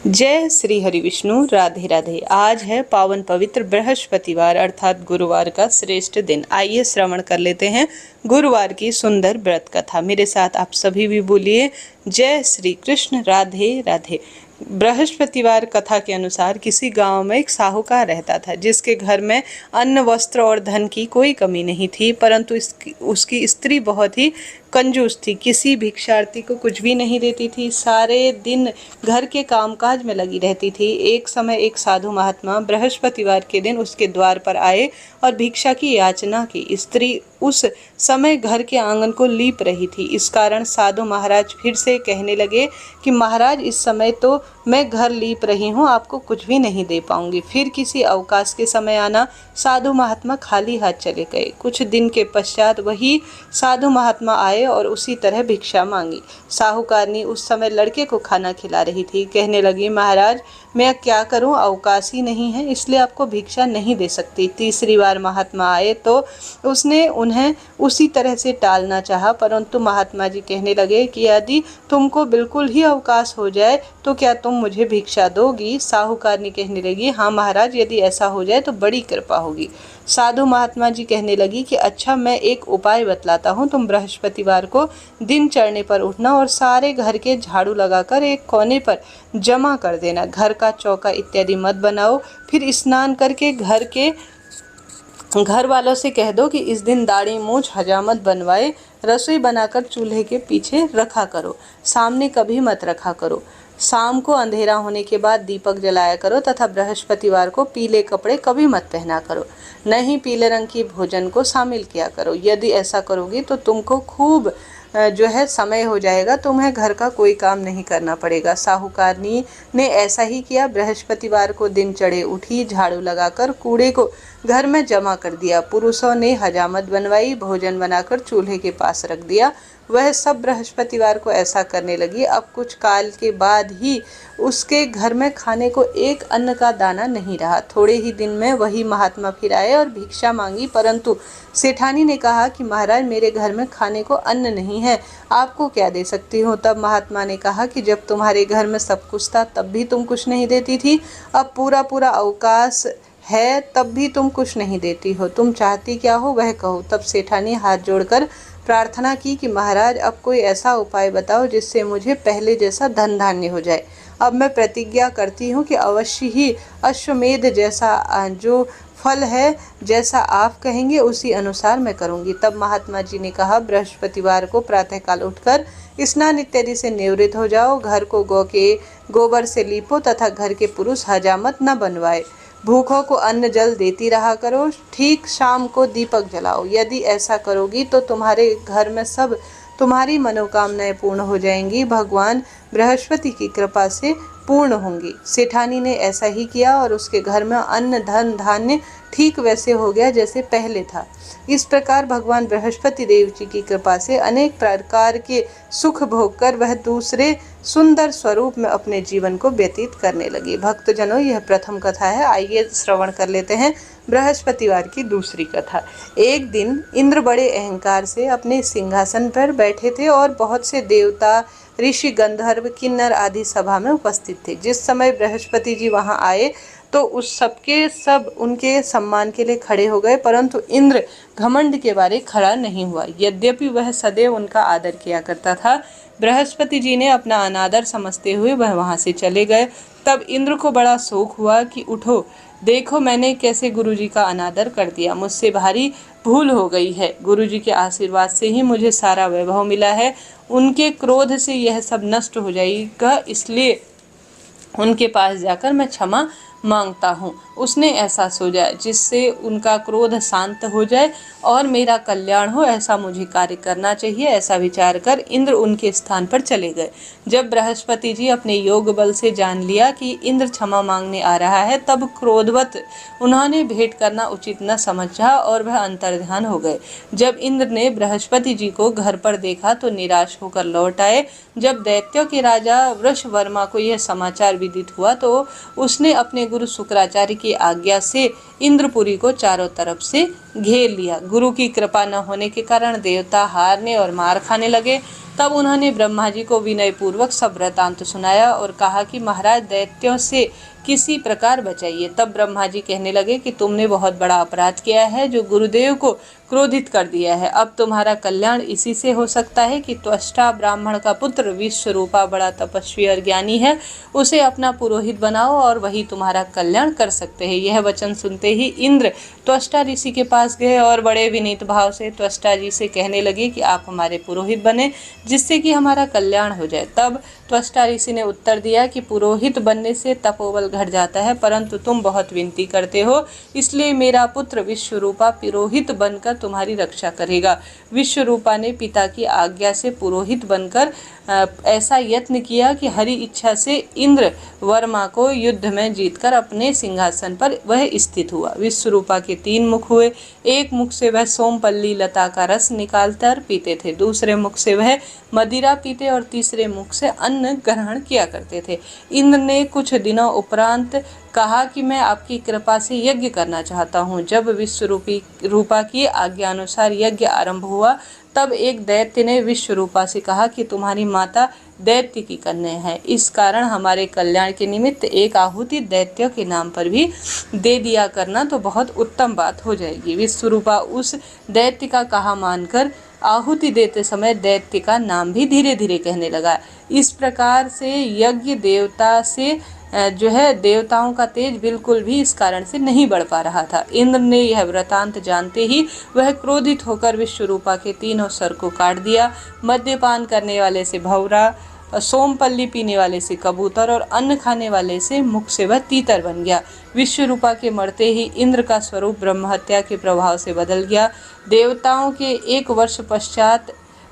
जय श्री हरि विष्णु। राधे राधे। आज है पावन पवित्र बृहस्पतिवार अर्थात गुरुवार का श्रेष्ठ दिन। आइए श्रवण कर लेते हैं गुरुवार की सुंदर व्रत कथा। मेरे साथ आप सभी भी बोलिए जय श्री कृष्ण। राधे राधे। बृहस्पतिवार कथा के अनुसार किसी गांव में एक साहूकार रहता था जिसके घर में अन्न, वस्त्र और धन की कोई कमी नहीं थी, परंतु उसकी स्त्री बहुत ही कंजूस थी। किसी भिक्षार्थी को कुछ भी नहीं देती थी, सारे दिन घर के कामकाज में लगी रहती थी। एक समय एक साधु महात्मा बृहस्पतिवार के दिन उसके द्वार पर आए और भिक्षा की याचना की। स्त्री उस समय घर के आंगन को लीप रही थी। इस कारण साधु महाराज फिर से कहने लगे कि महाराज, इस समय तो मैं घर लीप रही हूँ, आपको कुछ भी नहीं दे पाऊंगी। फिर किसी अवकाश के समय आना। साधु महात्मा खाली हाथ चले गए। कुछ दिन के पश्चात वही साधु महात्मा आए और उसी तरह भिक्षा मांगी। साहूकारनी उस समय लड़के को खाना खिला रही थी। कहने लगी, महाराज मैं क्या करूं, अवकाश ही नहीं है, इसलिए आपको भिक्षा नहीं दे सकती। तीसरी बार महात्मा आए तो उसने उन्हें उसी तरह से टालना चाहा, परंतु महात्मा जी कहने लगे कि यदि तुमको बिल्कुल ही अवकाश हो जाए तो क्या तुम मुझे भिक्षा दोगी? साहूकारनी कहने लगी, हाँ महाराज, यदि ऐसा हो जाए तो बड़ी कृपा होगी। साधु महात्मा जी कहने लगी कि अच्छा, मैं एक उपाय बतलाता हूँ। तुम बृहस्पतिवार को दिन चढ़ने पर उठना और सारे घर के झाड़ू लगाकर एक कोने पर जमा कर देना। घर का चौका इत्यादि मत बनाओ। फिर स्नान करके घर वालों से कह दो कि इस दिन दाढ़ी मूछ हजामत बनवाए। रसोई बनाकर चूल्हे के पीछे रखा करो, सामने कभी मत रखा करो। शाम को अंधेरा होने के बाद दीपक जलाया करो तथा बृहस्पतिवार को पीले कपड़े कभी मत पहना करो। नहीं पीले रंग की भोजन को शामिल किया करो। यदि ऐसा करोगी तो तुमको खूब समय हो जाएगा, तुम्हें घर का कोई काम नहीं करना पड़ेगा। साहूकारनी ने ऐसा ही किया। बृहस्पतिवार को दिन चढ़े उठी, झाड़ू लगाकर कूड़े को घर में जमा कर दिया। पुरुषों ने हजामत बनवाई, भोजन बनाकर चूल्हे के पास रख दिया। वह सब बृहस्पतिवार को ऐसा करने लगी। अब कुछ काल के बाद ही उसके घर में खाने को एक अन्न का दाना नहीं रहा। थोड़े ही दिन में वही महात्मा फिर आए और भिक्षा मांगी, परंतु सेठानी ने कहा कि महाराज, मेरे घर में खाने को अन्न नहीं है, आपको क्या दे सकती हूँ? तब महात्मा ने कहा कि जब तुम्हारे घर में सब कुछ था तब भी तुम कुछ नहीं देती थी, अब पूरा अवकाश है तब भी तुम कुछ नहीं देती हो। तुम चाहती क्या हो वह कहो। तब सेठानी हाथ जोड़कर प्रार्थना की कि महाराज, अब कोई ऐसा उपाय बताओ जिससे मुझे पहले जैसा धन धान्य हो जाए। अब मैं प्रतिज्ञा करती हूँ कि अवश्य ही अश्वमेध जैसा जो फल है, जैसा आप कहेंगे उसी अनुसार मैं करूँगी। तब महात्मा जी ने कहा, बृहस्पतिवार को प्रातःकाल उठकर स्नान इत्यादि से निवृत्त हो जाओ। घर को गौ के गोबर से लीपो तथा घर के पुरुष हजामत न बनवाए। भूखों को अन्न जल देती रहा करो। ठीक शाम को दीपक जलाओ। यदि ऐसा करोगी तो तुम्हारे घर में सब तुम्हारी मनोकामनाएं पूर्ण हो जाएंगी। भगवान बृहस्पति की कृपा से पूर्ण होंगी। सेठानी ने ऐसा ही किया और उसके घर में अन्न, धन, धान्य ठीक वैसे हो गया जैसे पहले था। इस प्रकार भगवान बृहस्पति देव जी की कृपा से अनेक प्रकार के सुख भोग कर वह दूसरे सुंदर स्वरूप में अपने जीवन को व्यतीत करने लगी। भक्तजनों, यह प्रथम कथा है। आइए श्रवण कर लेते हैं बृहस्पतिवार की दूसरी कथा। एक दिन इंद्र बड़े अहंकार से अपने सिंहासन पर बैठे थे और बहुत से देवता, ऋषि, गंधर्व, किन्नर आदि सभा में उपस्थित थे। जिस समय बृहस्पति जी वहां आए तो उस सबके सब उनके सम्मान के लिए खड़े हो गए, परंतु इंद्र घमंड के बारे खड़ा नहीं हुआ। यद्यपि वह सदैव उनका आदर किया करता था। बृहस्पति जी ने अपना अनादर समझते हुए वह वहां से चले गए। तब इंद्र को बड़ा शोक हुआ कि उठो, देखो मैंने कैसे गुरुजी का अनादर कर दिया। मुझसे भारी भूल हो गई है। गुरुजी के आशीर्वाद से ही मुझे सारा वैभव मिला है। उनके क्रोध से यह सब नष्ट हो जाएगा, इसलिए उनके पास जाकर मैं क्षमा मांगता हूँ। उसने ऐसा सोचा जिससे उनका क्रोध शांत हो जाए और मेरा कल्याण हो, ऐसा मुझे कार्य करना चाहिए। ऐसा विचार कर इंद्र उनके स्थान पर चले गए। जब बृहस्पति जी अपने योग बल से जान लिया कि इंद्र क्षमा मांगने आ रहा है, तब क्रोधवत उन्होंने भेंट करना उचित न समझा और वह अंतर्ध्यान हो गए। जब इंद्र ने बृहस्पति जी को घर पर देखा तो निराश होकर लौट आए। जब दैत्यों के राजा वृषवर्मा को यह समाचार विदित हुआ तो उसने अपने गुरु शुक्राचार्य की आज्ञा से इंद्रपुरी को चारों तरफ से घेर लिया। गुरु की कृपा न होने के कारण देवता हारने और मार खाने लगे। तब उन्होंने ब्रह्मा जी को विनय पूर्वक सब वृतांत सुनाया और कहा कि महाराज दैत्यों से किसी प्रकार बचाइए। तब ब्रह्मा जी कहने लगे कि तुमने बहुत बड़ा अपराध किया है जो गुरुदेव को क्रोधित कर दिया है। अब तुम्हारा कल्याण इसी से हो सकता है कि त्वष्टा ब्राह्मण का पुत्र विश्वरूपा बड़ा तपस्वी और ज्ञानी है, उसे अपना पुरोहित बनाओ और वही तुम्हारा कल्याण कर सकते हैं। यह वचन सुनते ही इंद्र त्वष्टा ऋषि के पास गए और बड़े विनीत भाव से त्वष्टा जी से कहने लगे कि आप हमारे पुरोहित बने जिससे कि हमारा कल्याण हो जाए। तब त्वष्टा ऋषि ने उत्तर दिया कि पुरोहित बनने से तपोबल घट जाता है, परंतु तुम बहुत विनती करते हो, इसलिए मेरा पुत्र विश्वरूपा पुरोहित बनकर तुम्हारी रक्षा करेगा। विश्वरूपा ने पिता की आज्ञा से पुरोहित बनकर ऐसा यत्न किया कि हरि इच्छा से इंद्र वर्मा को युद्ध में जीतकर अपने सिंहासन पर वह स्थित हुआ। विश्वरूपा के 3 मुख हुए। एक मुख से वह सोमपल्ली लता का रस निकालकर पीते थे, दूसरे मुख से वह मदिरा पीते और तीसरे मुख से अन्न ग्रहण किया करते थे। इंद्र ने कुछ दिनों उपरांत कहा कि मैं आपकी कृपा से यज्ञ करना चाहता हूँ। जब विश्वरूपा की आज्ञा अनुसार यज्ञ आरंभ हुआ तब एक दैत्य ने विश्वरूपा से कहा कि तुम्हारी माता दैत्य की कन्या है, इस कारण हमारे कल्याण के निमित्त एक आहुति दैत्य के नाम पर भी दे दिया करना तो बहुत उत्तम बात हो जाएगी। विश्वरूपा उस दैत्य का कहा मानकर आहुति देते समय दैत्य का नाम भी धीरे धीरे कहने लगा। इस प्रकार से यज्ञ देवता से देवताओं का तेज बिल्कुल भी इस कारण से नहीं बढ़ पा रहा था। इंद्र ने यह वृतांत जानते ही वह क्रोधित होकर विश्वरूपा के 3 सर को काट दिया। मद्यपान करने वाले से भौरा, सोमपल्ली पीने वाले से कबूतर और अन्न खाने वाले से मुख से वह तीतर बन गया। विश्वरूपा के मरते ही इंद्र का स्वरूप ब्रह्महत्या के प्रभाव से बदल गया। देवताओं के 1 वर्ष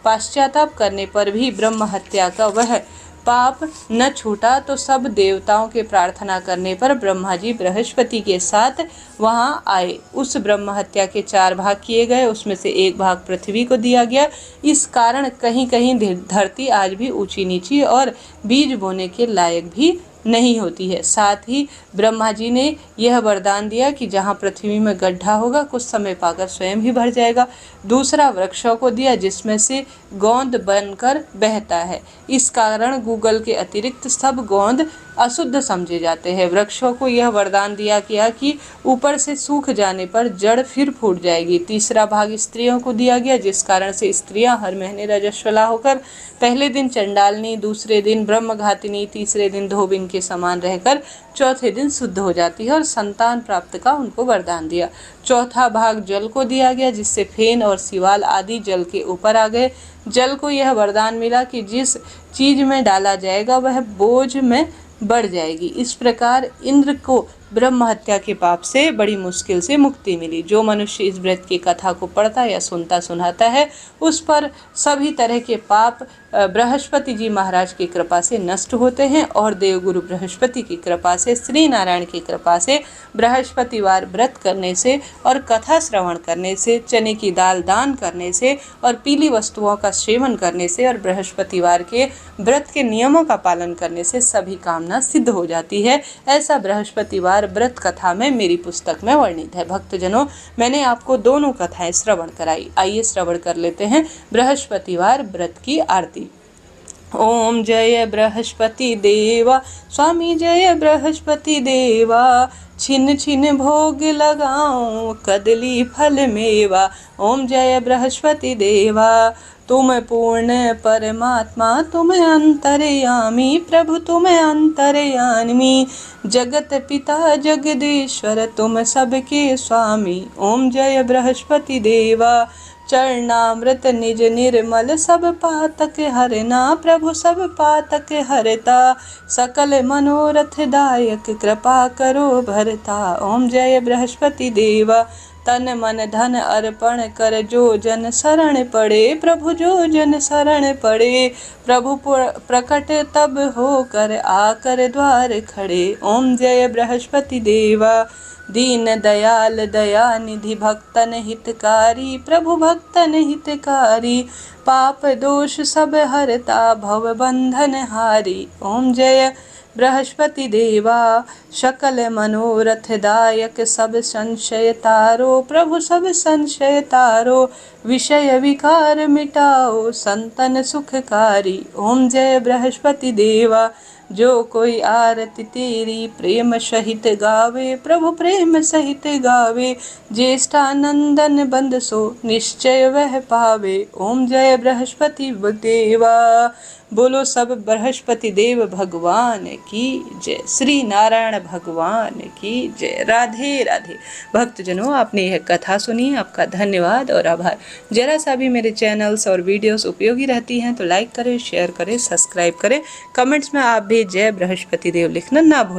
पश्चाताप करने पर भी ब्रह्महत्या का वह पाप न छूटा तो सब देवताओं के प्रार्थना करने पर ब्रह्मा जी बृहस्पति के साथ वहां आए। उस ब्रह्म हत्या के 4 भाग किए गए, उसमें से 1 भाग पृथ्वी को दिया गया। इस कारण कहीं कहीं धरती आज भी ऊंची नीची और बीज बोने के लायक भी नहीं होती है। साथ ही ब्रह्मा जी ने यह वरदान दिया कि जहाँ पृथ्वी में गड्ढा होगा कुछ समय पाकर स्वयं ही भर जाएगा। दूसरा वृक्षों को दिया जिसमें से गोंद बनकर बहता है, इस कारण गूगल के अतिरिक्त सब गोंद अशुद्ध समझे जाते हैं। वृक्षों को यह वरदान दिया गया कि ऊपर से सूख जाने पर जड़ फिर फूट जाएगी। तीसरा भाग स्त्रियों को दिया गया जिस कारण से स्त्रियां हर महीने रजस्वला होकर पहले दिन चंडालनी, दूसरे दिन ब्रह्मघातिनी, तीसरे दिन धोबिन के समान रहकर चौथे दिन शुद्ध हो जाती है और संतान प्राप्त का उनको वरदान दिया। चौथा भाग जल को दिया गया जिससे फेन और सिवाल आदि जल के ऊपर आ गए। जल को यह वरदान मिला कि जिस चीज में डाला जाएगा वह बोझ में बढ़ जाएगी। इस प्रकार इंद्र को ब्रह्म हत्या के पाप से बड़ी मुश्किल से मुक्ति मिली। जो मनुष्य इस व्रत की कथा को पढ़ता या सुनता सुनाता है उस पर सभी तरह के पाप बृहस्पति जी महाराज की कृपा से नष्ट होते हैं और देवगुरु बृहस्पति की कृपा से, श्री नारायण की कृपा से बृहस्पतिवार व्रत करने से और कथा श्रवण करने से, चने की दाल दान करने से और पीली वस्तुओं का सेवन करने से और बृहस्पतिवार के व्रत के नियमों का पालन करने से सभी कामना सिद्ध हो जाती है। ऐसा बृहस्पतिवार व्रत कथा में मेरी पुस्तक में वर्णित है। भक्तजनों, मैंने आपको दोनों कथाएं श्रवण कराई। आइए श्रवण कर लेते हैं बृहस्पतिवार व्रत की आरती। ओम जय बृहस्पति देवा, स्वामी जय बृहस्पति देवा, छिन छिन भोग लगाऊं कदली फल मेवा। ओम जय बृहस्पति देवा, तुम पूर्ण परमात्मा, तुम अंतर्यामी प्रभु, तुम अंतर्यामी, जगत पिता जगदीश्वर, तुम सबके स्वामी। ओम जय बृहस्पति देवा, चरणामृत निज निर्मल, सब पातक हरना प्रभु, सब पातक हरता, सकल मनोरथ दायक, कृपा करो भरता। ओम जय बृहस्पति देवा, तन मन धन अर्पण कर जो जन शरण पड़े प्रभु, जो जन शरण पड़े प्रभु प्रकट तब होकर आकर द्वार खड़े। ओम जय बृहस्पति देवा, दीन दयाल दया निधि, भक्तन हितकारी प्रभु, भक्तन हितकारी, पाप दोष सब हरता, भव बंधन हारी। ओम जय बृहस्पति देवा सकल मनोरथ दायक सब संशय तारो। प्रभु सब संशय तारो विषय विकार मिटाओ संतन सुखकारी। ओम जय बृहस्पति देवा जो कोई आरती तेरी प्रेम सहित गावे। प्रभु प्रेम सहित गावे ज्येष्ठानंदन बंद सो निश्चय वह पावे। ओम जय बृहस्पति देवा। बोलो सब बृहस्पति देव भगवान की जय। श्री नारायण भगवान की जय। राधे राधे। भक्तजनों, आपने यह कथा सुनी, आपका धन्यवाद और आभार। जरा सा भी मेरे चैनल्स और वीडियोस उपयोगी रहती हैं तो लाइक करें, शेयर करें, सब्सक्राइब करें। कमेंट्स में आप भी जय बृहस्पति देव लिखना ना भूलें।